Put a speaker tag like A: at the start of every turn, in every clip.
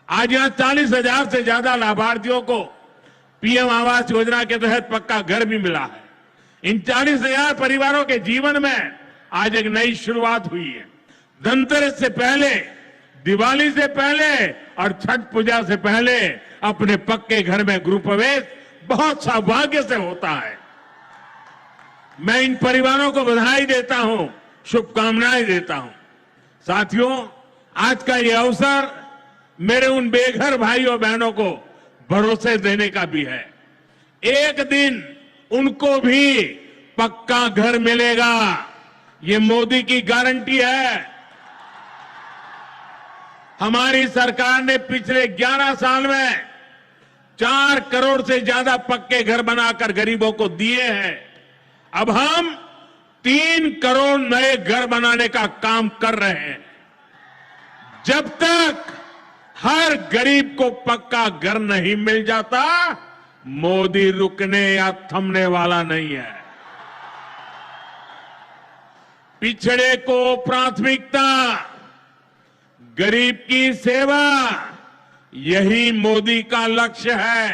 A: आज यहां 40,000 से ज्यादा लाभार्थियों को पीएम आवास योजना के तहत पक्का घर भी मिला है। इन 40,000 परिवारों के जीवन में आज एक नई शुरुआत हुई है। धनतेरस से पहले, दिवाली से पहले और छठ पूजा से पहले अपने पक्के घर में गृह प्रवेश बहुत सौभाग्य से होता है। मैं इन परिवारों को बधाई देता हूं, शुभकामनाएं देता हूं। साथियों, आज का ये अवसर मेरे उन बेघर भाइयों बहनों को भरोसे देने का भी है। एक दिन उनको भी पक्का घर मिलेगा, ये मोदी की गारंटी है। हमारी सरकार ने पिछले 11 साल में 4 करोड़ से ज्यादा पक्के घर बनाकर गरीबों को दिए हैं। अब हम 3 करोड़ नए घर बनाने का काम कर रहे हैं। जब तक हर गरीब को पक्का घर नहीं मिल जाता, मोदी रुकने या थमने वाला नहीं है। पिछड़े को प्राथमिकता, गरीब की सेवा, यही मोदी का लक्ष्य है।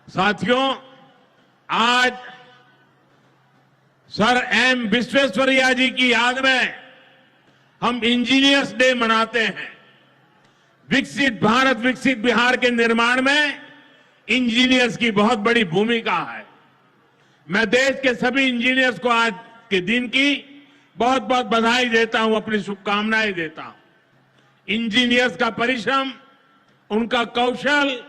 A: साथियों, आज सर एम विश्वेश्वरैया जी की याद में हम इंजीनियर्स डे मनाते हैं। विकसित भारत, विकसित बिहार के निर्माण में इंजीनियर्स की बहुत बड़ी भूमिका है। मैं देश के सभी इंजीनियर्स को आज के दिन की बहुत बहुत बधाई देता हूं, अपनी शुभकामनाएं देता हूं। इंजीनियर्स का परिश्रम, उनका कौशल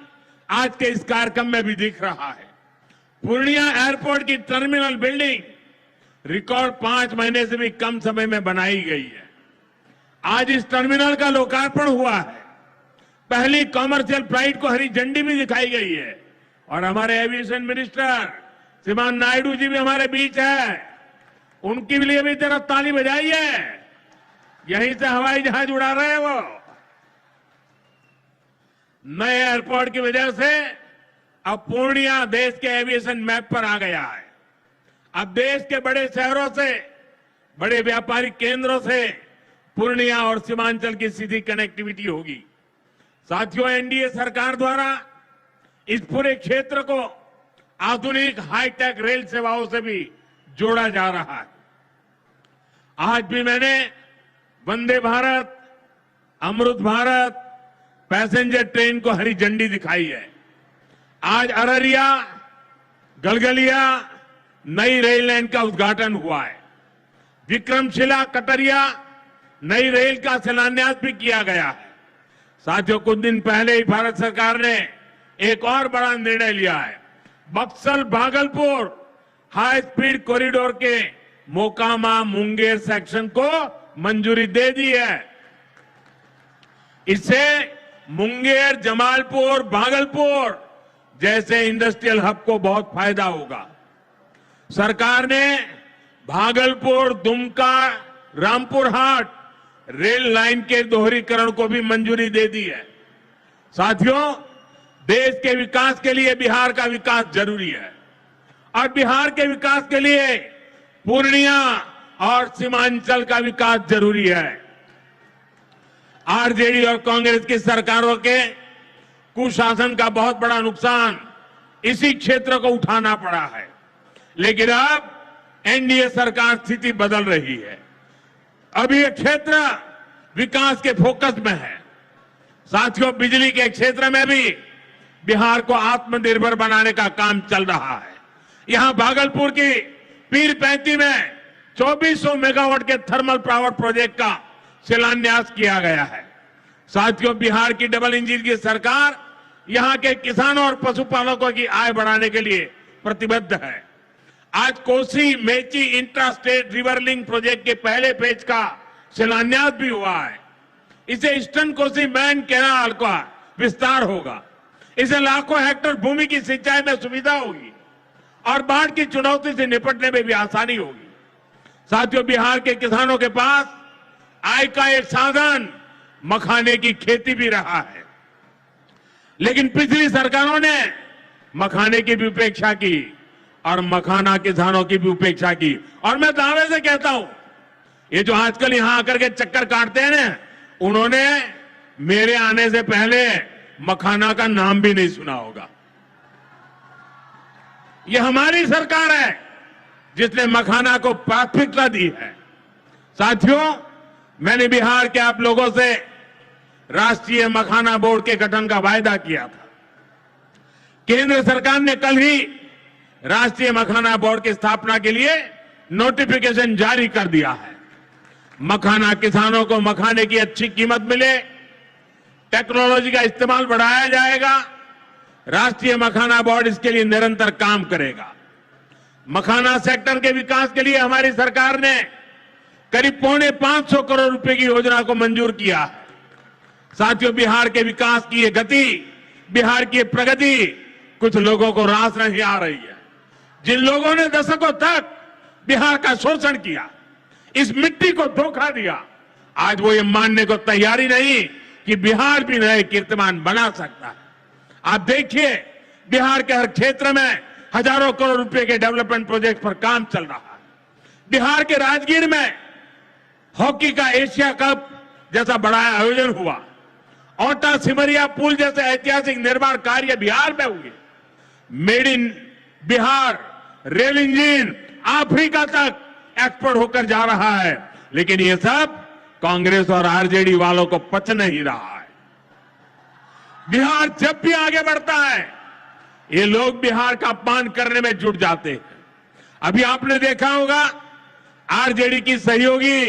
A: आज के इस कार्यक्रम में भी दिख रहा है। पूर्णिया एयरपोर्ट की टर्मिनल बिल्डिंग रिकॉर्ड 5 महीने से भी कम समय में बनाई गई है। आज इस टर्मिनल का लोकार्पण हुआ है। पहली कॉमर्शियल फ्लाइट को हरी झंडी भी दिखाई गई है और हमारे एविएशन मिनिस्टर श्रीमान नायडू जी भी हमारे बीच है। उनके लिए भी जरा ताली बजाई है। यहीं से हवाई जहाज उड़ा रहे हैं वो। नए एयरपोर्ट की वजह से अब पूर्णिया देश के एविएशन मैप पर आ गया है। अब देश के बड़े शहरों से, बड़े व्यापारिक केंद्रों से पूर्णिया और सीमांचल की सीधी कनेक्टिविटी होगी। साथियों, एनडीए सरकार द्वारा इस पूरे क्षेत्र को आधुनिक हाईटेक रेल सेवाओं से भी जोड़ा जा रहा है। आज भी मैंने वंदे भारत, अमृत भारत पैसेंजर ट्रेन को हरी झंडी दिखाई है। आज अररिया, गलगलिया नई रेल लाइन का उद्घाटन हुआ है। विक्रमशिला, कटरिया नई रेल का शिलान्यास भी किया गया है। साथियों, कुछ दिन पहले ही भारत सरकार ने एक और बड़ा निर्णय लिया है। Buxar Bhagalpur high speed corridor के मोकामा मुंगेर सेक्शन को मंजूरी दे दी है। इससे मुंगेर, जमालपुर, भागलपुर जैसे इंडस्ट्रियल हब को बहुत फायदा होगा। सरकार ने भागलपुर, दुमका, रामपुर हाट रेल लाइन के दोहरीकरण को भी मंजूरी दे दी है। साथियों, देश के विकास के लिए बिहार का विकास जरूरी है और बिहार के विकास के लिए पूर्णिया और सीमांचल का विकास जरूरी है। आरजेडी और कांग्रेस की सरकारों के कुशासन का बहुत बड़ा नुकसान इसी क्षेत्र को उठाना पड़ा है, लेकिन अब एनडीए सरकार स्थिति बदल रही है। अब ये क्षेत्र विकास के फोकस में है। साथियों, बिजली के क्षेत्र में भी बिहार को आत्मनिर्भर बनाने का काम चल रहा है। यहां भागलपुर की पीरपैंती में 2400 मेगावाट के थर्मल पावर प्रोजेक्ट का शिलान्यास किया गया है। साथियों, बिहार की डबल इंजन की सरकार यहां के किसानों और पशुपालकों की आय बढ़ाने के लिए प्रतिबद्ध है। आज Kosi Mechi intra state river link project के पहले फेज का शिलान्यास भी हुआ है। इसे ईस्टर्न कोसी मैन कैनाल का विस्तार होगा। इससे लाखों हेक्टेयर भूमि की सिंचाई में सुविधा होगी और बाढ़ की चुनौती से निपटने में भी आसानी होगी। साथियों, बिहार के किसानों के पास आय का एक साधन मखाने की खेती भी रहा है, लेकिन पिछली सरकारों ने मखाने की भी उपेक्षा की और मखाना किसानों की भी उपेक्षा की। और मैं दावे से कहता हूं, ये जो आजकल यहां आकर के चक्कर काटते हैं ना, उन्होंने मेरे आने से पहले मखाना का नाम भी नहीं सुना होगा। ये हमारी सरकार है जिसने मखाना को प्राथमिकता दी है। साथियों, मैंने बिहार के आप लोगों से राष्ट्रीय मखाना बोर्ड के गठन का वायदा किया था। केंद्र सरकार ने कल ही राष्ट्रीय मखाना बोर्ड की स्थापना के लिए नोटिफिकेशन जारी कर दिया है। मखाना किसानों को मखाने की अच्छी कीमत मिले, टेक्नोलॉजी का इस्तेमाल बढ़ाया जाएगा। राष्ट्रीय मखाना बोर्ड इसके लिए निरंतर काम करेगा। मखाना सेक्टर के विकास के लिए हमारी सरकार ने करीब 550 करोड़ रुपए की योजना को मंजूर किया है। साथियों, बिहार के विकास की ये गति, बिहार की ये प्रगति कुछ लोगों को रास नहीं आ रही है। जिन लोगों ने दशकों तक बिहार का शोषण किया, इस मिट्टी को धोखा दिया, आज वो ये मानने को तैयारी नहीं कि बिहार भी नए कीर्तिमान बना सकता है। आप देखिए, बिहार के हर क्षेत्र में हजारों करोड़ रुपए के डेवलपमेंट प्रोजेक्ट पर काम चल रहा है। बिहार के राजगीर में हॉकी का एशिया कप जैसा बड़ा आयोजन हुआ। ओटा सिमरिया पुल जैसे ऐतिहासिक निर्माण कार्य बिहार में हुए। Made in Bihar rail engine Africa तक एक्सपोर्ट होकर जा रहा है। लेकिन ये सब कांग्रेस और आरजेडी वालों को पच नहीं रहा है। बिहार जब भी आगे बढ़ता है, ये लोग बिहार का अपमान करने में जुट जाते हैं। अभी आपने देखा होगा, आरजेडी की सहयोगी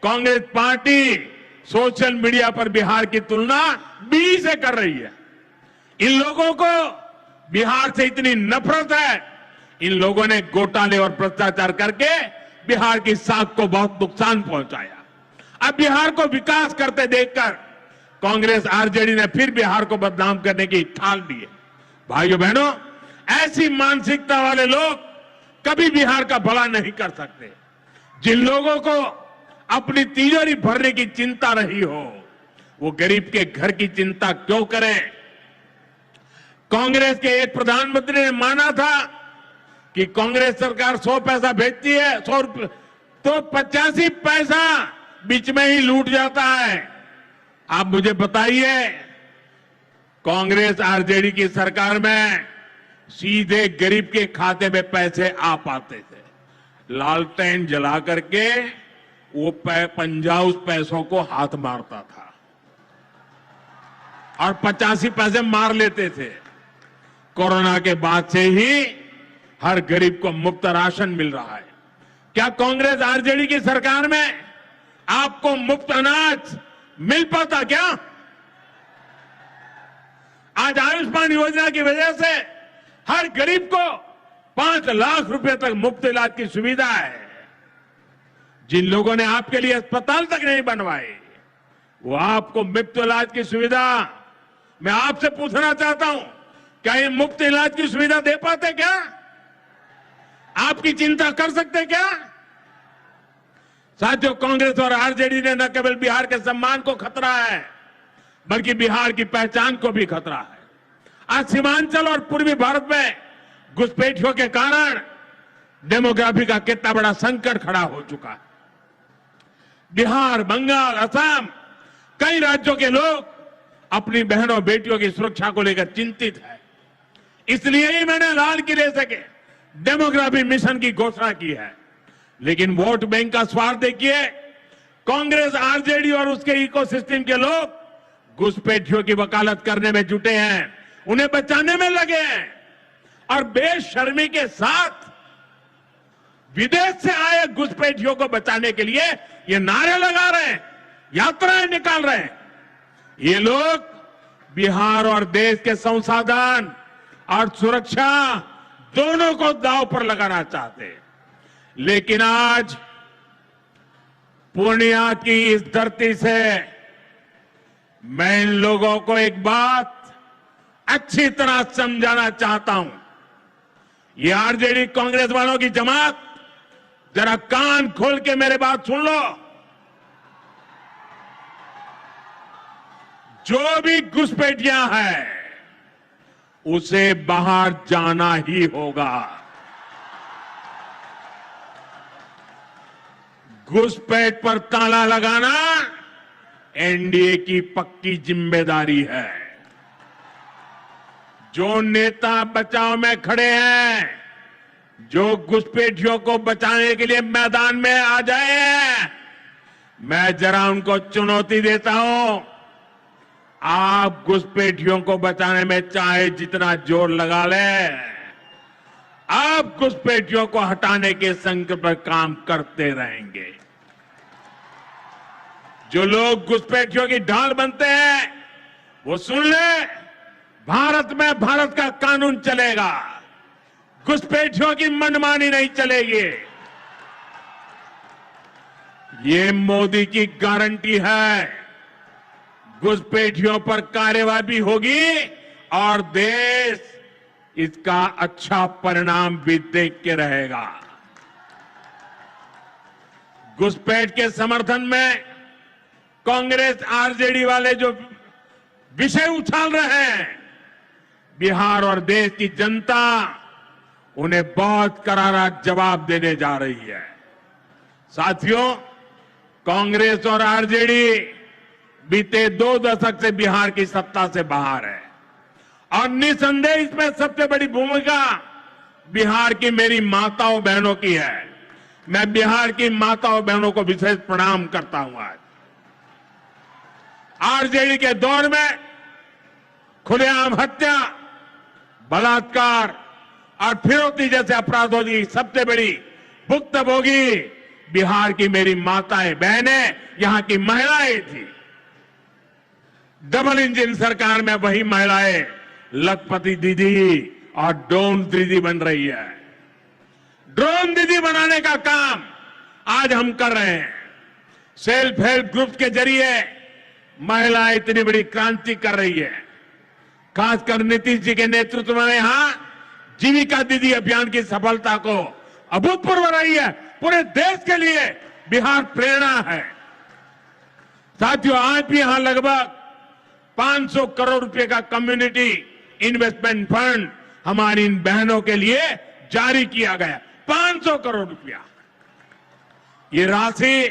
A: कांग्रेस पार्टी सोशल मीडिया पर बिहार की तुलना बी से कर रही है। इन लोगों को बिहार से इतनी नफरत है, इन लोगों ने घोटाले और भ्रष्टाचार करके बिहार की साख को बहुत नुकसान पहुंचाया। अब बिहार को विकास करते देखकर कांग्रेस आरजेडी ने फिर बिहार को बदनाम करने की ठान ली है। भाइयों बहनों, ऐसी मानसिकता वाले लोग कभी बिहार का भला नहीं कर सकते। जिन लोगों को अपनी तिजोरी भरने की चिंता रही हो, वो गरीब के घर की चिंता क्यों करें। कांग्रेस के एक प्रधानमंत्री ने माना था कि कांग्रेस सरकार 100 पैसा भेजती है, 100 रुपये, तो 85 पैसा बीच में ही लूट जाता है। आप मुझे बताइए, कांग्रेस आरजेडी की सरकार में सीधे गरीब के खाते में पैसे आ पाते थे। लालटेन जला करके वो पंजा उस पैसों को हाथ मारता था और 85 पैसे मार लेते थे। कोरोना के बाद से ही हर गरीब को मुफ्त राशन मिल रहा है। क्या कांग्रेस आरजेडी की सरकार में आपको मुफ्त अनाज मिल पाता क्या? आज आयुष्मान योजना की वजह से हर गरीब को 5 लाख रुपए तक मुफ्त इलाज की सुविधा है। जिन लोगों ने आपके लिए अस्पताल तक नहीं बनवाए, वो आपको मुफ्त इलाज की सुविधा, मैं आपसे पूछना चाहता हूं, क्या ये मुफ्त इलाज की सुविधा दे पाते क्या? आपकी चिंता कर सकते क्या? साथियों, कांग्रेस और आरजेडी ने न केवल बिहार के सम्मान को खतरा है, बल्कि बिहार की पहचान को भी खतरा है। आज सीमांचल और पूर्वी भारत में घुसपैठियों के कारण डेमोग्राफी का कितना बड़ा संकट खड़ा हो चुका है। बिहार, बंगाल, असम, कई राज्यों के लोग अपनी बहनों बेटियों की सुरक्षा को लेकर चिंतित है। इसलिए ही मैंने लाल किले से के डेमोग्राफी मिशन की घोषणा की है। लेकिन वोट बैंक का स्वार्थ देखिए, कांग्रेस, आरजेडी और उसके इकोसिस्टम के लोग घुसपैठियों की वकालत करने में जुटे हैं, उन्हें बचाने में लगे हैं और बेशर्मी के साथ विदेश से आए घुसपैठियों को बचाने के लिए ये नारे लगा रहे हैं, यात्राएं निकाल रहे हैं। ये लोग बिहार और देश के संसाधन और सुरक्षा दोनों को दांव पर लगाना चाहते हैं। लेकिन आज पूर्णिया की इस धरती से मैं इन लोगों को एक बात अच्छी तरह समझाना चाहता हूं। ये आरजेडी कांग्रेस वालों की जमात, जरा कान खोल के मेरे बात सुन लो। जो भी घुसपैठियां हैं, उसे बाहर जाना ही होगा। घुसपैठ पर ताला लगाना एनडीए की पक्की जिम्मेदारी है। जो नेता बचाव में खड़े हैं, जो घुसपैठियों को बचाने के लिए मैदान में आ जाए हैं, मैं जरा उनको चुनौती देता हूं। आप घुसपैठियों को बचाने में चाहे जितना जोर लगा लें, आप घुसपैठियों को हटाने के संकल्प पर काम करते रहेंगे। जो लोग घुसपैठियों की ढाल बनते हैं, वो सुन ले, भारत में भारत का कानून चलेगा, घुसपैठियों की मनमानी नहीं चलेगी। ये मोदी की गारंटी है। घुसपैठियों पर कार्रवाई भी होगी और देश इसका अच्छा परिणाम भी देख के रहेगा। घुसपैठ के समर्थन में कांग्रेस आरजेडी वाले जो विषय उछाल रहे हैं, बिहार और देश की जनता उन्हें बहुत करारा जवाब देने जा रही है। साथियों, कांग्रेस और आरजेडी बीते 2 दशक से बिहार की सत्ता से बाहर है और निसंदेह इसमें सबसे बड़ी भूमिका बिहार की मेरी माताओं बहनों की है। मैं बिहार की माताओं बहनों को विशेष प्रणाम करता हूं। आज आरजेडी के दौर में खुलेआम हत्या, बलात्कार और फिरौती जैसे अपराधों की सबसे बड़ी भुक्तभोगी बिहार की मेरी माताएं बहनें, यहां की महिलाएं थी। डबल इंजन सरकार में वही महिलाएं लखपति दीदी और ड्रोन दीदी बन रही है। ड्रोन दीदी बनाने का काम आज हम कर रहे हैं। सेल्फ हेल्प ग्रुप के जरिए महिलाएं इतनी बड़ी क्रांति कर रही है। खासकर नीतीश जी के नेतृत्व में यहां जीविका दीदी अभियान की सफलता को अभूतपूर्व रही है। पूरे देश के लिए बिहार प्रेरणा है। साथियों, आज भी यहां लगभग 500 करोड़ रुपए का कम्युनिटी इन्वेस्टमेंट फंड हमारी इन बहनों के लिए जारी किया गया। 500 करोड़ रुपया। ये राशि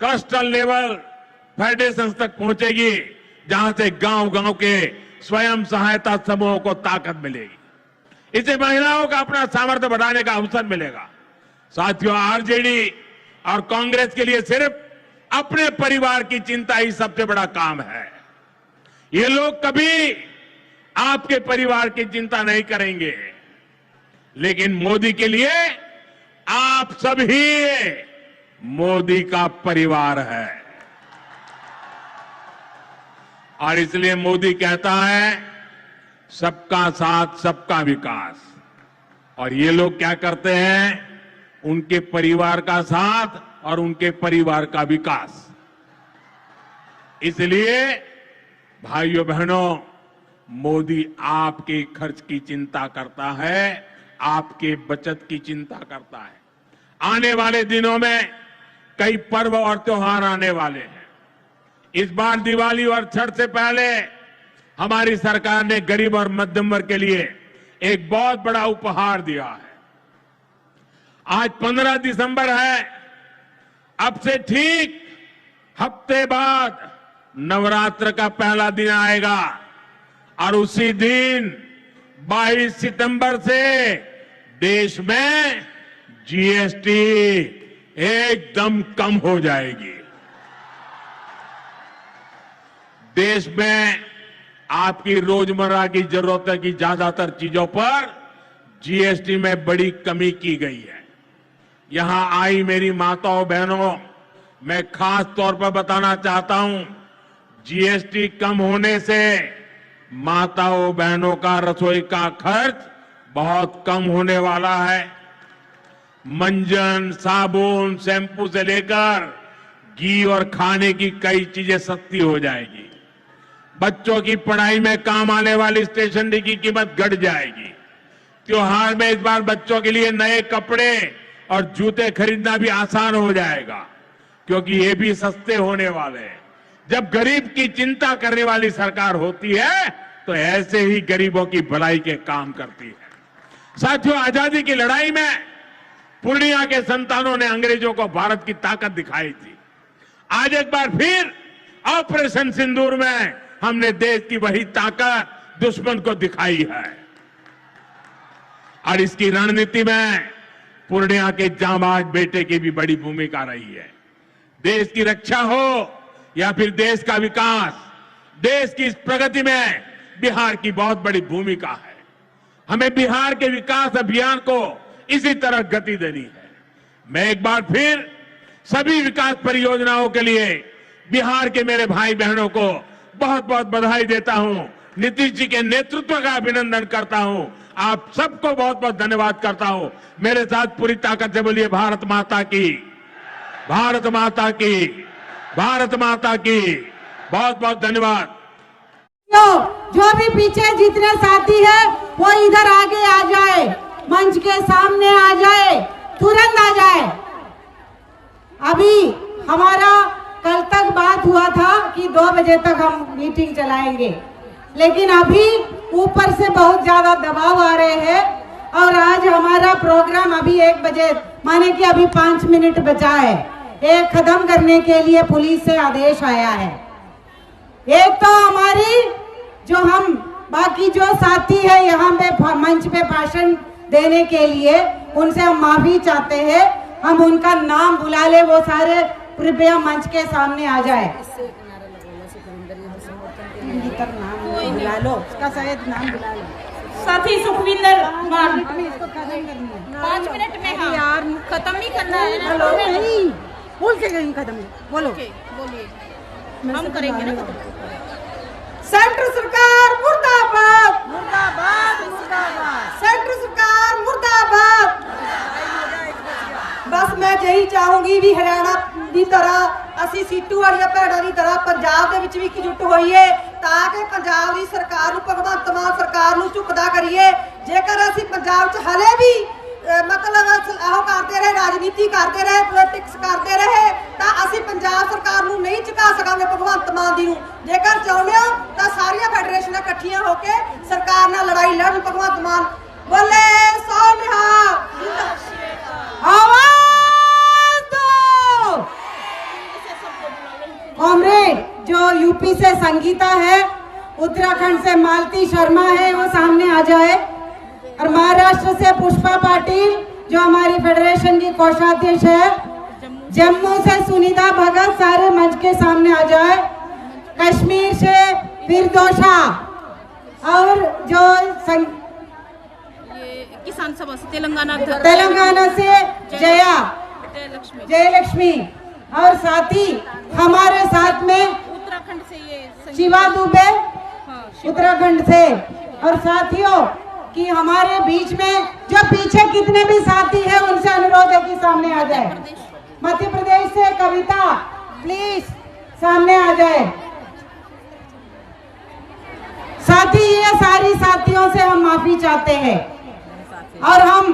A: क्लस्टर लेवल फेडरेशन तक पहुंचेगी, जहां से गांव-गांव के स्वयं सहायता समूहों को ताकत मिलेगी। इससे महिलाओं का अपना सामर्थ्य बढ़ाने का अवसर मिलेगा। साथियों, आरजेडी और कांग्रेस के लिए सिर्फ अपने परिवार की चिंता ही सबसे बड़ा काम है। ये लोग कभी आपके परिवार की चिंता नहीं करेंगे, लेकिन मोदी के लिए आप सभी मोदी का परिवार है। और इसलिए मोदी कहता है, सबका साथ सबका विकास। और ये लोग क्या करते हैं? उनके परिवार का साथ और उनके परिवार का विकास। इसलिए भाइयों बहनों, मोदी आपके खर्च की चिंता करता है, आपके बचत की चिंता करता है। आने वाले दिनों में कई पर्व और त्योहार आने वाले हैं। इस बार दिवाली और छठ से पहले हमारी सरकार ने गरीब और मध्यम वर्ग के लिए एक बहुत बड़ा उपहार दिया है। आज 15 दिसंबर है। अब से ठीक हफ्ते बाद नवरात्र का पहला दिन आएगा और उसी दिन 22 सितंबर से देश में जीएसटी एकदम कम हो जाएगी। देश में आपकी रोजमर्रा की जरूरत की ज्यादातर चीजों पर जीएसटी में बड़ी कमी की गई है। यहां आई मेरी माताओं बहनों, मैं खास तौर पर बताना चाहता हूं, जीएसटी कम होने से माताओं बहनों का रसोई का खर्च बहुत कम होने वाला है। मंजन, साबुन, शैम्पू से लेकर घी और खाने की कई चीजें सस्ती हो जाएगी। बच्चों की पढ़ाई में काम आने वाली स्टेशनरी की कीमत घट जाएगी। त्योहार में इस बार बच्चों के लिए नए कपड़े और जूते खरीदना भी आसान हो जाएगा, क्योंकि ये भी सस्ते होने वाले हैं। जब गरीब की चिंता करने वाली सरकार होती है तो ऐसे ही गरीबों की भलाई के काम करती है। साथियों, आजादी की लड़ाई में पूर्णिया के संतानों ने अंग्रेजों को भारत की ताकत दिखाई थी। आज एक बार फिर ऑपरेशन सिंदूर में हमने देश की वही ताकत दुश्मन को दिखाई है। और इसकी रणनीति में पूर्णिया के जांबाज बेटे की भी बड़ी भूमिका रही है। देश की रक्षा हो या फिर देश का विकास, देश की इस प्रगति में बिहार की बहुत बड़ी भूमिका है। हमें बिहार के विकास अभियान को इसी तरह गति देनी है। मैं एक बार फिर सभी विकास परियोजनाओं के लिए बिहार के मेरे भाई बहनों को बहुत बहुत बधाई देता हूं। नीतीश जी के नेतृत्व का अभिनंदन करता हूं। आप सबको बहुत बहुत धन्यवाद करता हूं। मेरे साथ पूरी ताकत से बोलिए भारत माता की, भारत माता की, भारत माता की। बहुत बहुत धन्यवाद।
B: जो भी पीछे जितने साथी है वो इधर आगे आ जाए, मंच के सामने आ जाए, तुरंत आ जाए। अभी हमारा कल तक बात हुआ था कि 2 बजे तक हम मीटिंग चलाएंगे, लेकिन अभी ऊपर से बहुत ज्यादा दबाव आ रहे हैं और आज हमारा प्रोग्राम अभी 1 बजे माने कि अभी 5 मिनट बचा है, एक खत्म करने के लिए पुलिस से आदेश आया है। एक तो हमारी जो हम बाकी जो साथी है यहाँ पे मंच पे भाषण देने के लिए उनसे हम माफी चाहते हैं। हम उनका नाम बुला ले, वो सारे कृपया मंच के सामने आ जाए। नाम बुला लो, उसका शायद नाम बुला लो।
C: साथी सुखविंदर मान,
B: इसको खत्म करनी है
C: 5 मिनट में। हाँ यार खत्म ही करना है ना।
B: नहीं बोल के गई खत्म बोलो।
C: बोलिए, हम करेंगे ना खत्म।
B: सेंटर सरकार मुर्दाबाद, मुर्दाबाद, मुर्दाबाद। सेंटर सरकार मुर्दाबाद। बस मैं यही चाहूंगी भी हरियाणा की तरह असी सीटू वाली भैड़ों की तरह पंजाब के विच भी एकजुट होइए ताकि पंजाब की सरकार नूं भगवंत मान सरकार नूं झुकदा करिए। जेकर असी पंजाब च हले भी मतलब आहो करते रहे, राजनीति करते रहे, पॉलिटिक्स करते रहे तो असी पंजाब सरकार नूं नहीं झुका सकांगे भगवंत मान दी नूं। जेकर चाहुंदे हो तो सारियां फेडरेशनां इकट्ठियां होके सरकार नाल लड़ाई लड़न। भगवंत मान बोले सो निहाल, आवाज दो। कॉमरेड जो यूपी से संगीता है, उत्तराखंड से मालती शर्मा है, वो सामने आ जाए। और महाराष्ट्र से पुष्पा पाटिल जो हमारी फेडरेशन की कोषाध्यक्ष है, जम्मू से सुनीता भगत सारे मंच के सामने आ जाए। कश्मीर से फिरदोशा और जो
C: किसान सभा से तेलंगाना
B: से जयलक्ष्मी और साथ ही हमारे साथ में
C: उत्तराखंड से ये
B: शिवा दुबे,
C: हाँ,
B: उत्तराखंड से। और साथियों कि हमारे बीच में जो पीछे कितने भी साथी हैं उनसे अनुरोध है कि सामने आ जाए। मध्य प्रदेश से कविता प्लीज सामने आ जाए। साथी ये सारी साथियों से हम माफी चाहते हैं और हम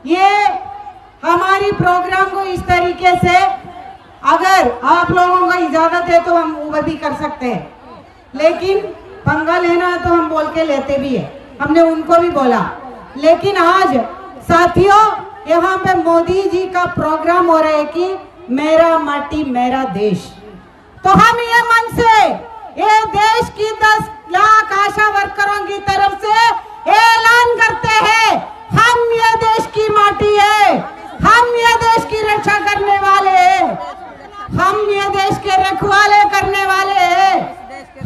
B: ये हमारी प्रोग्राम को इस तरीके से अगर आप लोगों को इजाजत है तो हम वो भी कर सकते हैं, लेकिन पंगा लेना है तो हम बोल के लेते भी है, हमने उनको भी बोला। लेकिन आज साथियों यहाँ पे मोदी जी का प्रोग्राम हो रहा है कि मेरा माटी मेरा देश, तो हम ये मन से ये देश की 10 लाख आशा वर्करों की तरफ से ऐलान करते हैं, हम ये देश की माटी है, हम ये देश की रक्षा करने वाले हैं, हम ये देश के रखवाले करने वाले हैं,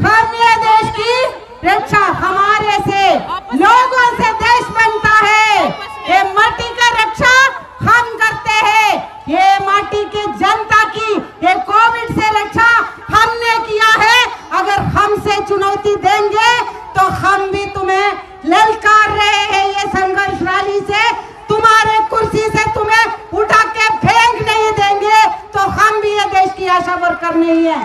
B: हम ये देश की रक्षा हमारे से लोगों से देश बनता है। ये माटी का रक्षा हम करते हैं, ये माटी की जनता की ये कोविड से रक्षा हमने किया है। अगर हमसे चुनौती देंगे तो हम भी तुम्हें ललकार रहे हैं ये संघर्ष रैली से, तुम्हारे कुर्सी से तुम्हें उठा के फेंक नहीं देंगे, तो हम भी ये देश की आशा वर्कर नहीं है।